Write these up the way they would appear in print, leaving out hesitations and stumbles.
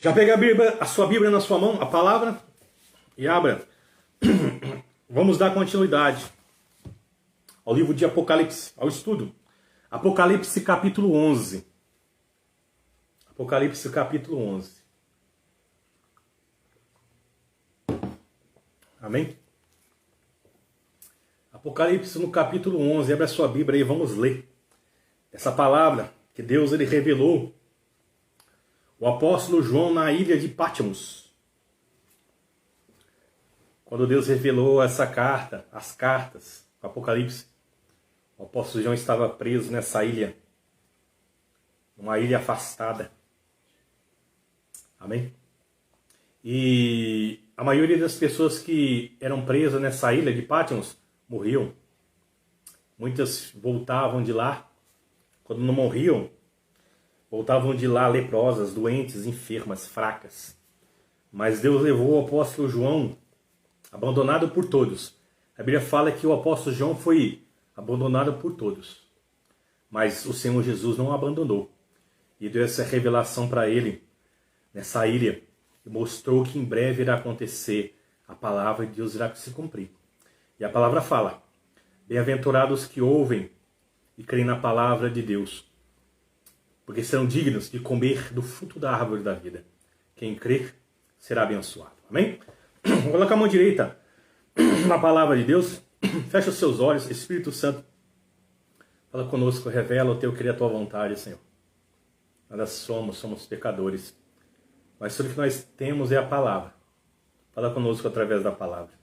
Já pega a sua Bíblia na sua mão, a palavra, e abra. Vamos dar continuidade ao livro de Apocalipse, ao estudo. Apocalipse capítulo 11. Apocalipse capítulo 11. Amém? Apocalipse no capítulo 11. Abre a sua Bíblia e vamos ler essa palavra que Deus ele revelou. O apóstolo João na ilha de Patmos. Quando Deus revelou essa carta, as cartas, o Apocalipse, o apóstolo João estava preso nessa ilha, uma ilha afastada. Amém? E a maioria das pessoas que eram presas nessa ilha de Patmos morriam. Muitas voltavam de lá. Quando não morriam, voltavam de lá leprosas, doentes, enfermas, fracas. Mas Deus levou o apóstolo João, abandonado por todos. A Bíblia fala que o apóstolo João foi abandonado por todos. Mas o Senhor Jesus não o abandonou. E deu essa revelação para ele, nessa ilha. E mostrou que em breve irá acontecer. A palavra de Deus irá se cumprir. E a palavra fala: bem-aventurados que ouvem e creem na palavra de Deus, porque serão dignos de comer do fruto da árvore da vida. Quem crer será abençoado. Amém? Coloca a mão direita na palavra de Deus. Fecha os seus olhos. Espírito Santo, fala conosco. Revela o teu querer, a tua vontade, Senhor. Nós somos pecadores. Mas tudo que nós temos é a palavra. Fala conosco através da palavra.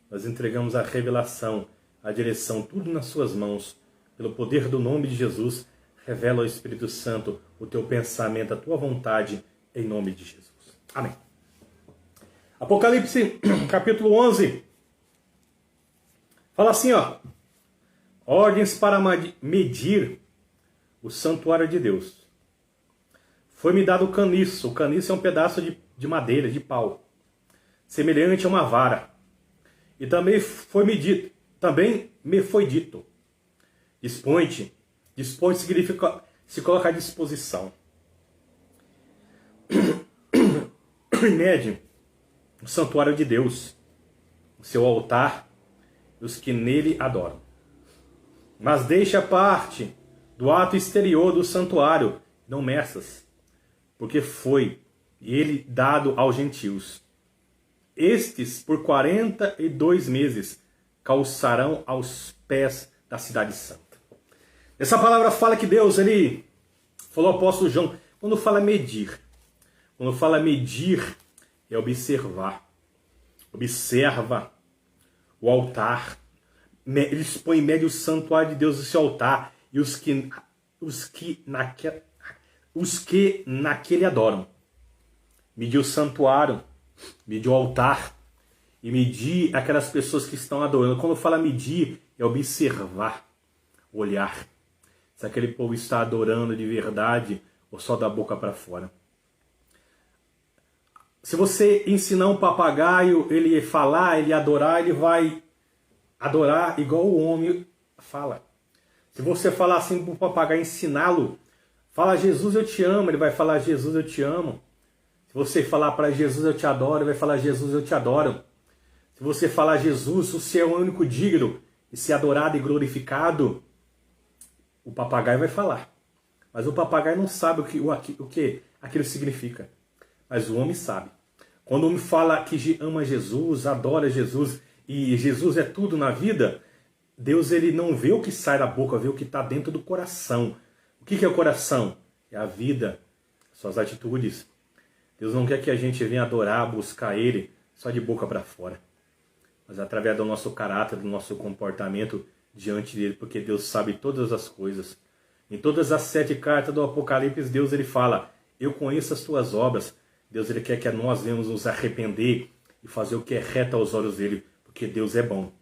Nós entregamos a revelação, a direção, tudo nas suas mãos. Pelo poder do nome de Jesus, revela ao Espírito Santo o teu pensamento, a tua vontade, em nome de Jesus. Amém. Apocalipse, capítulo 11. Fala assim, ó. Ordens para medir o santuário de Deus. Foi-me dado o caniço. O caniço é um pedaço de madeira, de pau, semelhante a uma vara. E também me foi dito. Dispõe-te. Dispõe significa se coloca à disposição. E mede o santuário de Deus, o seu altar e os que nele adoram. Mas deixa parte do ato exterior do santuário, não meças, porque foi ele dado aos gentios. Estes, por 42 meses, calçarão aos pés da cidade santa. Essa palavra fala que Deus, ele falou ao apóstolo João, quando fala medir é observar. Observa o altar. Ele expõe em médio o santuário de Deus, esse altar, e os que naquele adoram. Medir o santuário, medir o altar, e medir aquelas pessoas que estão adorando. Quando fala medir, é observar, olhar. Se aquele povo está adorando de verdade ou só da boca para fora. Se você ensinar um papagaio, ele falar, ele adorar, ele vai adorar igual o homem fala. Se você falar assim para o papagaio, ensiná-lo, fala Jesus eu te amo, ele vai falar Jesus eu te amo. Se você falar para Jesus eu te adoro, ele vai falar Jesus eu te adoro. Se você falar Jesus, o Senhor é o único digno de ser adorado e glorificado, o papagaio vai falar. Mas o papagaio não sabe o que aquilo significa. Mas o homem sabe. Quando o homem fala que ama Jesus, adora Jesus, e Jesus é tudo na vida, Deus ele não vê o que sai da boca, vê o que está dentro do coração. O que é o coração? É a vida, suas atitudes. Deus não quer que a gente venha adorar, buscar Ele só de boca para fora. Mas através do nosso caráter, do nosso comportamento diante dele, porque Deus sabe todas as coisas. Em todas as 7 cartas do Apocalipse, Deus ele fala, eu conheço as tuas obras. Deus ele quer que nós venhamos nos arrepender e fazer o que é reto aos olhos dele, porque Deus é bom,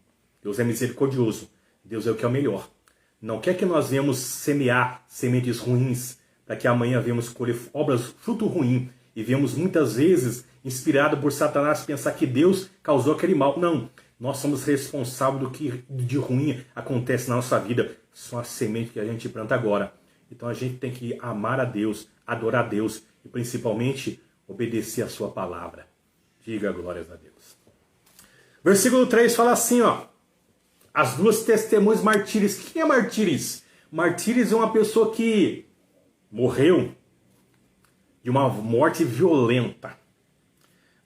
Deus é misericordioso, Deus é o que é o melhor. Não quer que nós venhamos semear sementes ruins, para que amanhã venhamos colher fruto ruim, e vemos muitas vezes, inspirado por Satanás, pensar que Deus causou aquele mal. Não, nós somos responsáveis do que de ruim acontece na nossa vida. São as sementes que a gente planta agora. Então a gente tem que amar a Deus, adorar a Deus e principalmente obedecer a sua palavra. Diga glórias a Deus. Versículo 3 fala assim, ó. As duas testemunhas martírias. Quem é martírios? Martírios é uma pessoa que morreu de uma morte violenta.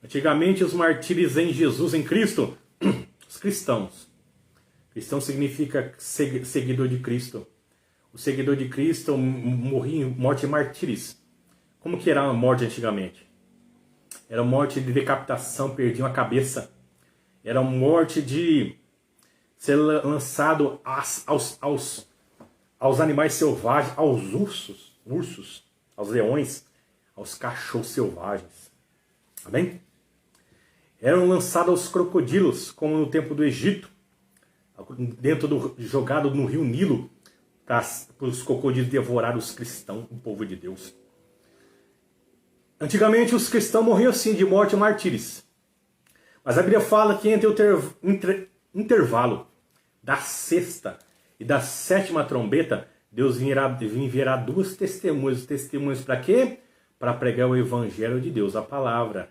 Antigamente os martírios em Jesus, em Cristo, os cristãos. Cristão significa seguidor de Cristo. O seguidor de Cristo morria em morte de martírios. Como que era a morte antigamente? Era morte de decapitação, perdiam a cabeça. Era morte de ser lançado aos animais selvagens, aos ursos, aos leões, aos cachorros selvagens. Amém? Eram lançados aos crocodilos, como no tempo do Egito, jogado no rio Nilo, para os crocodilos devorar os cristãos, o povo de Deus. Antigamente os cristãos morriam assim, de morte mártires. Mas a Bíblia fala que entre o intervalo da sexta e da sétima trombeta, Deus enviará duas testemunhas. Testemunhas para quê? Para pregar o evangelho de Deus, a palavra.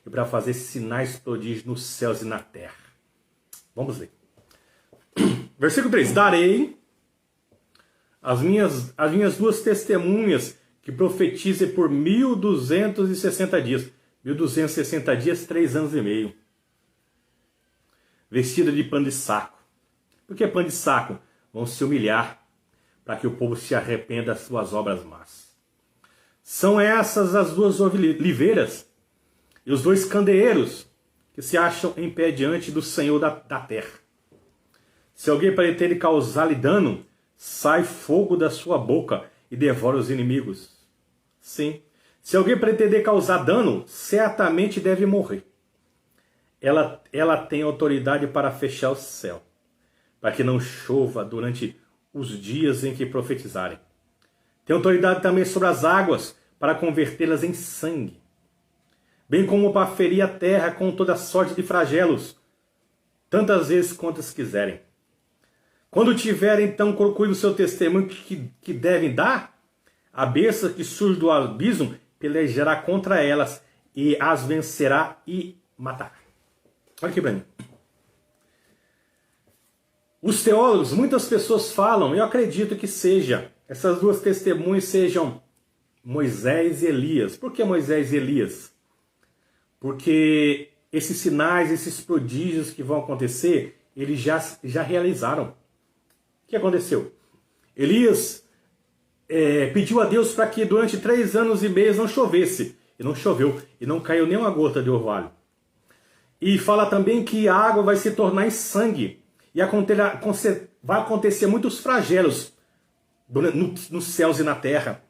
E para fazer sinais prodígios nos céus e na terra. Vamos ler. Versículo 3. Darei as minhas duas testemunhas que profetizem por 1260 dias. 1260 dias, 3 anos e meio. Vestida de pano de saco. Por que pano de saco? Vão se humilhar para que o povo se arrependa das suas obras más. São essas as duas oliveiras e os dois candeeiros que se acham em pé diante do Senhor da terra. Se alguém pretende causar-lhe dano, sai fogo da sua boca e devora os inimigos. Sim, se alguém pretender causar dano, certamente deve morrer. Ela tem autoridade para fechar o céu, para que não chova durante os dias em que profetizarem. Tem autoridade também sobre as águas, para convertê-las em sangue, bem como para ferir a terra com toda sorte de flagelos, tantas vezes quantas quiserem. Quando tiverem então concluído o seu testemunho que devem dar, a besta que surge do abismo pelejará contra elas e as vencerá e matará. Olha aqui para mim. Os teólogos, muitas pessoas falam, eu acredito que essas duas testemunhas sejam Moisés e Elias. Por que Moisés e Elias? Porque esses sinais, esses prodígios que vão acontecer, eles já realizaram. O que aconteceu? Elias pediu a Deus para que durante 3 anos e meio não chovesse. E não choveu. E não caiu nem uma gota de orvalho. E fala também que a água vai se tornar em sangue. E vai acontecer muitos flagelos nos céus e na terra.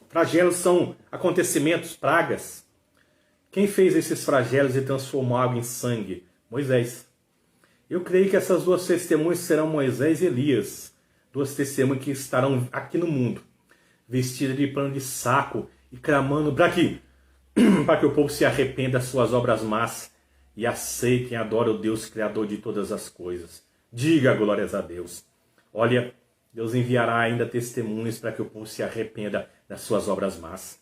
Flagelos são acontecimentos, pragas. Quem fez esses flagelos e transformou água em sangue? Moisés. Eu creio que essas duas testemunhas serão Moisés e Elias. Duas testemunhas que estarão aqui no mundo, vestidas de pano de saco e clamando para que o povo se arrependa das suas obras más e aceitem e adorem o Deus Criador de todas as coisas. Diga glórias a Deus. Olha, Deus enviará ainda testemunhas para que o povo se arrependa das suas obras más.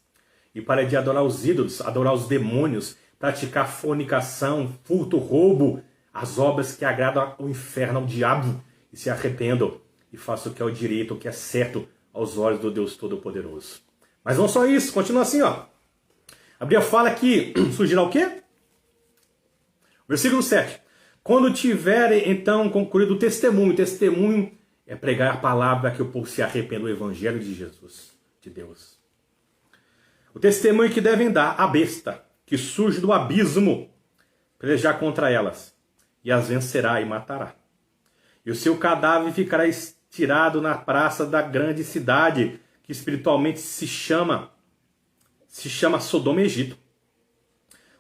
E pare de adorar os ídolos, adorar os demônios, praticar fornicação, furto, roubo, as obras que agradam ao inferno, ao diabo, e se arrependam e façam o que é o direito, o que é certo aos olhos do Deus Todo-Poderoso. Mas não só isso, continua assim, ó. A Bíblia fala que surgirá o quê? Versículo 7. Quando tiverem, então, concluído o testemunho é pregar a palavra para que o povo se arrependa do evangelho de Jesus, de Deus. O testemunho que devem dar a besta, que surge do abismo, pelejar contra elas, e as vencerá e matará. E o seu cadáver ficará estirado na praça da grande cidade, que espiritualmente se chama Sodoma e Egito,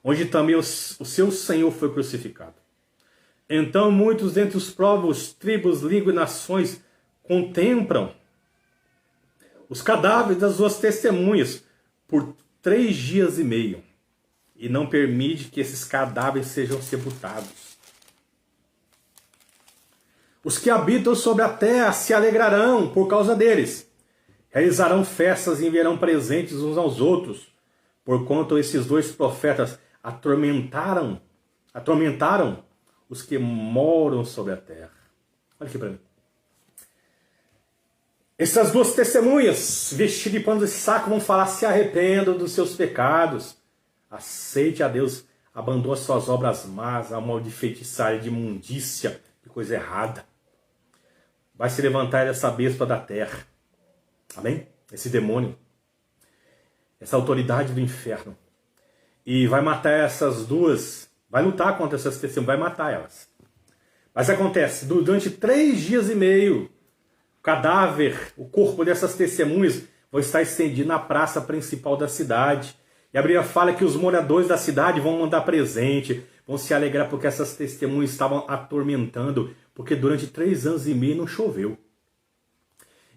onde também o seu Senhor foi crucificado. Então muitos dentre os povos, tribos, línguas e nações contemplam os cadáveres das suas testemunhas por 3 dias e meio, e não permite que esses cadáveres sejam sepultados. Os que habitam sobre a terra se alegrarão por causa deles. Realizarão festas e enviarão presentes uns aos outros, porquanto esses dois profetas atormentaram os que moram sobre a terra. Olha aqui para mim. Essas duas testemunhas, vestidas de pano de saco, vão falar: se arrependam dos seus pecados, aceite a Deus, abandone as suas obras más, a mal de feitiçaria, de imundícia, de coisa errada. Vai se levantar essa besta da terra. Amém? Esse demônio, essa autoridade do inferno. E vai matar essas duas, vai lutar contra essas testemunhas, vai matar elas. Mas acontece, durante 3 dias e meio, o cadáver, o corpo dessas testemunhas vai estar estendido na praça principal da cidade. E a Bíblia fala que os moradores da cidade vão mandar presente, vão se alegrar porque essas testemunhas estavam atormentando, porque durante 3 anos e meio não choveu.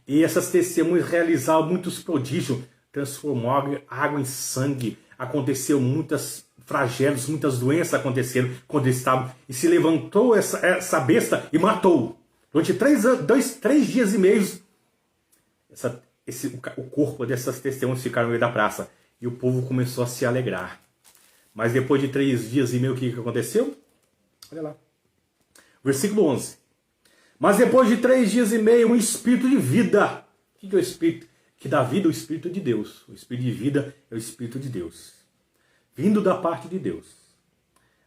E essas testemunhas realizaram muitos prodígios, transformaram água em sangue, aconteceu muitas flagelos, muitas doenças aconteceram quando eles estavam, e se levantou essa besta e matou. Durante 3 dias e meio, o corpo dessas testemunhas ficaram no meio da praça. E o povo começou a se alegrar. Mas depois de 3 dias e meio, o que aconteceu? Olha lá. Versículo 11. Mas depois de 3 dias e meio, um espírito de vida. O que é o espírito que dá vida? O espírito de Deus. O espírito de vida é o espírito de Deus, vindo da parte de Deus.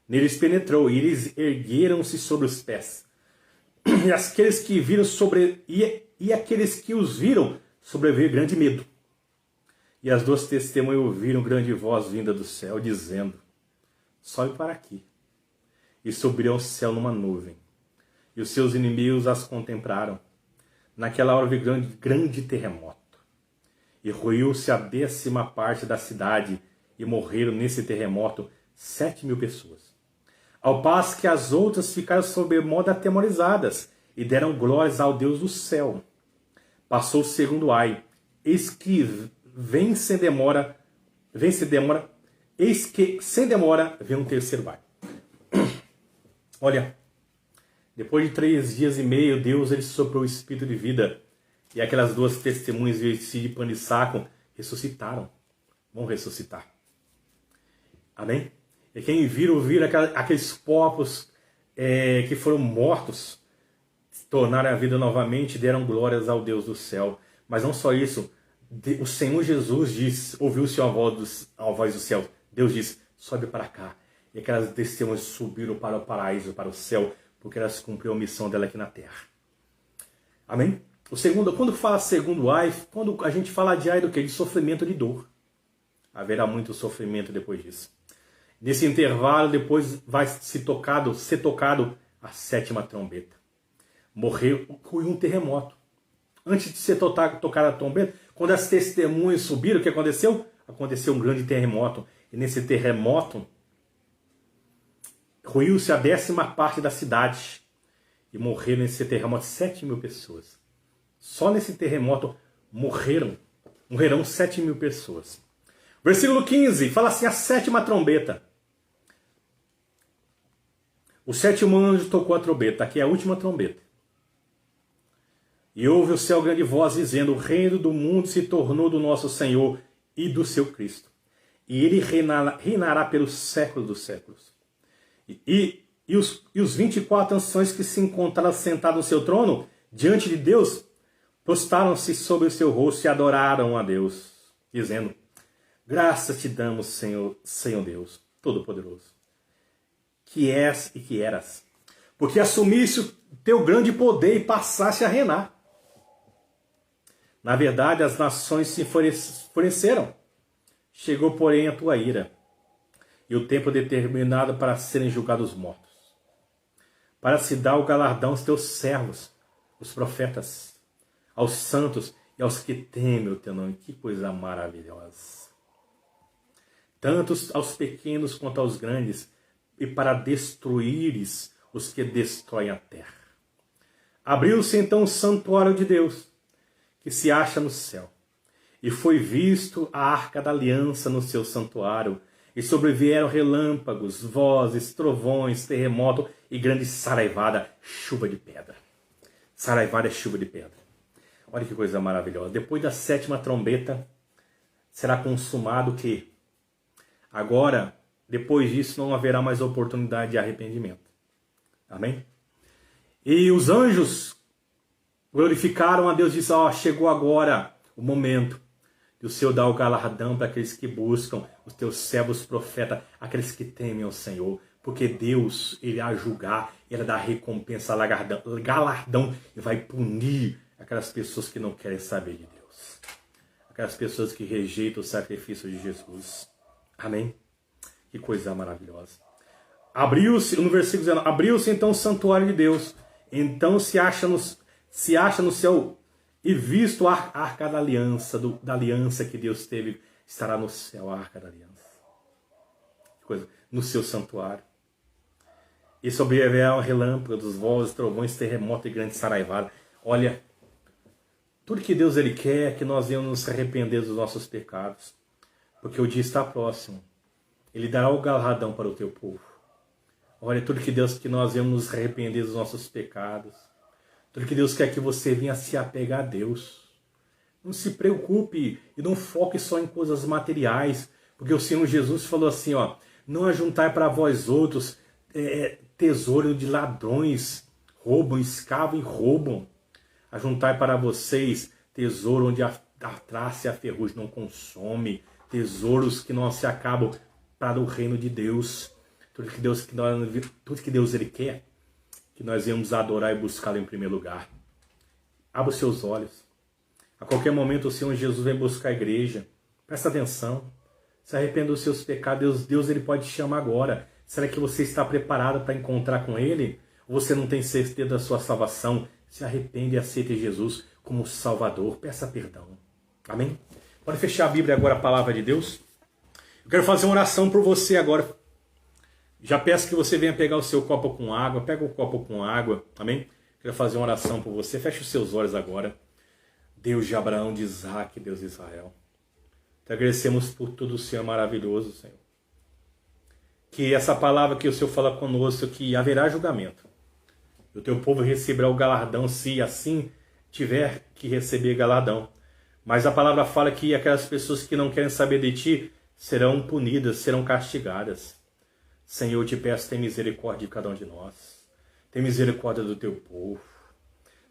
Neles penetrou e eles ergueram-se sobre os pés. E aqueles que viram aqueles que os viram sobreveio grande medo. E as duas testemunhas ouviram grande voz vinda do céu, dizendo: sobe para aqui. E subiram ao céu numa nuvem. E os seus inimigos as contemplaram. Naquela hora houve grande terremoto. E ruiu-se a 10ª parte da cidade, e morreram nesse terremoto 7.000 pessoas. Ao passo que as outras ficaram sobremodo atemorizadas, e deram glórias ao Deus do céu. Passou o segundo ai, eis que sem demora vem um terceiro ai. Olha, depois de 3 dias e meio, Deus ele soprou o espírito de vida, e aquelas duas testemunhas vestidas de pano de saco ressuscitaram. Vão ressuscitar. Amém? E quem viram aqueles corpos que foram mortos, tornaram a vida novamente, deram glórias ao Deus do céu. Mas não só isso, o Senhor Jesus disse, ouviu-se a voz do céu. Deus disse: sobe para cá. E aquelas testemunhas subiram para o paraíso, para o céu, porque elas cumpriram a missão dela aqui na terra. Amém? Quando fala segundo ai, quando a gente fala de ai do quê? De sofrimento, de dor. Haverá muito sofrimento depois disso. Nesse intervalo, depois vai ser tocado a 7ª trombeta. Morreu um terremoto. Antes de ser tocada a trombeta, quando as testemunhas subiram, o que aconteceu? Aconteceu um grande terremoto. E nesse terremoto, ruiu-se a 10ª parte da cidade. E morreram nesse terremoto 7.000 pessoas. Só nesse terremoto morrerão 7.000 pessoas. Versículo 15, fala assim: a 7ª trombeta. O 7º anjo tocou a trombeta. Aqui é a última trombeta. E ouve o céu grande voz dizendo: o reino do mundo se tornou do nosso Senhor e do seu Cristo. E ele reinará pelos séculos dos séculos. E os 24 anciões que se encontraram sentados no seu trono, diante de Deus, prostaram-se sobre o seu rosto e adoraram a Deus, dizendo: graças te damos, Senhor Deus Todo-Poderoso, que és e que eras, porque assumiste o teu grande poder e passaste a reinar. Na verdade, as nações se enfureceram. Chegou, porém, a tua ira, e o tempo determinado para serem julgados mortos, para se dar o galardão aos teus servos, os profetas, aos santos e aos que temem o teu nome. Que coisa maravilhosa! Tanto aos pequenos quanto aos grandes, e para destruíres os que destroem a terra. Abriu-se então o santuário de Deus, que se acha no céu, e foi visto a arca da aliança no seu santuário, e sobrevieram relâmpagos, vozes, trovões, terremoto e grande saraivada, chuva de pedra. Saraivada é chuva de pedra. Olha que coisa maravilhosa. Depois da 7ª trombeta, será consumado o quê? Agora, depois disso, não haverá mais oportunidade de arrependimento. Amém? E os anjos glorificaram a Deus e disseram, chegou agora o momento de o Senhor dar o galardão para aqueles que buscam, os teus servos profetas, aqueles que temem ao Senhor. Porque Deus, Ele irá julgar, Ele dá recompensa, galardão, e vai punir aquelas pessoas que não querem saber de Deus. Aquelas pessoas que rejeitam o sacrifício de Jesus. Amém? Que coisa maravilhosa. Abriu-se, no versículo 19, abriu-se então o santuário de Deus. Então se acha no céu, e visto a arca da aliança que Deus teve, estará no céu a arca da aliança. Que coisa, no seu santuário. E sobreviverá relâmpagos, vozes, trovões, terremoto e grande saraivada. Olha, tudo que Deus Ele quer é que nós venhamos nos arrepender dos nossos pecados. Porque o dia está próximo. Ele dará o galardão para o teu povo. Olha, tudo que nós venhamos nos arrepender dos nossos pecados. Tudo que Deus quer que você venha se apegar a Deus. Não se preocupe e não foque só em coisas materiais. Porque o Senhor Jesus falou assim, não ajuntai para vós outros tesouro de ladrões, roubam, escavam e roubam. Ajuntai para vocês tesouro onde a traça e a ferrugem não consome, tesouros que não se acabam para o reino de Deus. Tudo que Deus Ele quer, que nós venhamos adorar e buscá-lo em primeiro lugar. Abra os seus olhos. A qualquer momento o Senhor Jesus vem buscar a igreja. Presta atenção. Se arrependa dos seus pecados. Deus Ele pode te chamar agora. Será que você está preparado para encontrar com Ele? Ou você não tem certeza da sua salvação? Se arrepende e aceite Jesus como Salvador. Peça perdão. Amém? Pode fechar a Bíblia agora, a palavra de Deus. Eu quero fazer uma oração por você agora. Já peço que você venha pegar o seu copo com água. Pega o copo com água. Amém? Quero fazer uma oração por você. Feche os seus olhos agora. Deus de Abraão, de Isaac, Deus de Israel. Te agradecemos por tudo, Senhor, maravilhoso, Senhor. Que essa palavra que o Senhor fala conosco, que haverá julgamento. E o teu povo receberá o galardão, se assim tiver que receber galardão. Mas a palavra fala que aquelas pessoas que não querem saber de ti serão punidas, serão castigadas. Senhor, eu te peço, tem misericórdia de cada um de nós. Tem misericórdia do teu povo.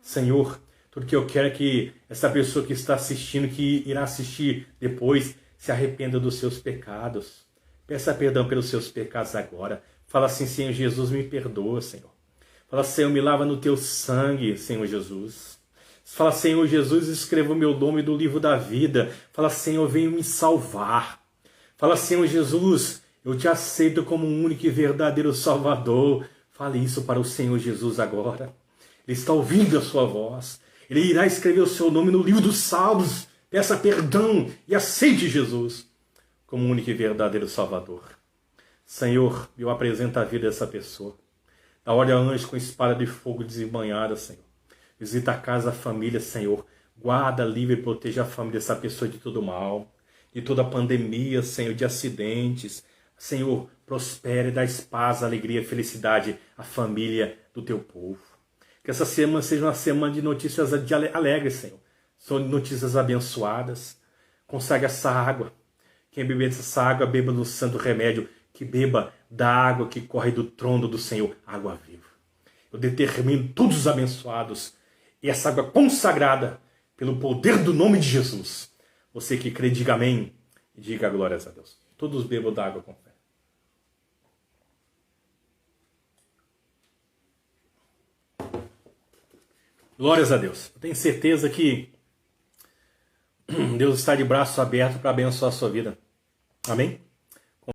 Senhor, tudo que eu quero é que essa pessoa que está assistindo, que irá assistir depois, se arrependa dos seus pecados. Peça perdão pelos seus pecados agora. Fala assim, Senhor Jesus, me perdoa, Senhor. Fala, Senhor, me lava no teu sangue, Senhor Jesus. Fala, Senhor Jesus, escreva o meu nome do livro da vida. Fala, Senhor, venha me salvar. Fala, Senhor Jesus, eu te aceito como um único e verdadeiro Salvador. Fale isso para o Senhor Jesus agora. Ele está ouvindo a sua voz. Ele irá escrever o seu nome no livro dos salmos. Peça perdão e aceite Jesus como um único e verdadeiro Salvador. Senhor, eu apresento a vida dessa pessoa. Da olha anjo com espada de fogo desembanhada, Senhor. Visita a casa, a família, Senhor. Guarda, livre e proteja a família dessa pessoa de todo mal. De toda pandemia, Senhor, de acidentes. Senhor, prospere, dá paz, alegria, felicidade à família do teu povo. Que essa semana seja uma semana de notícias alegres, Senhor. São notícias abençoadas. Consagre essa água. Quem beber dessa água, beba do santo remédio. Que beba da água que corre do trono do Senhor, água viva. Eu determino todos os abençoados e essa água consagrada pelo poder do nome de Jesus. Você que crê, diga amém e diga glórias a Deus. Todos bebam da água com fé. Glórias a Deus. Eu tenho certeza que Deus está de braços abertos para abençoar a sua vida. Amém?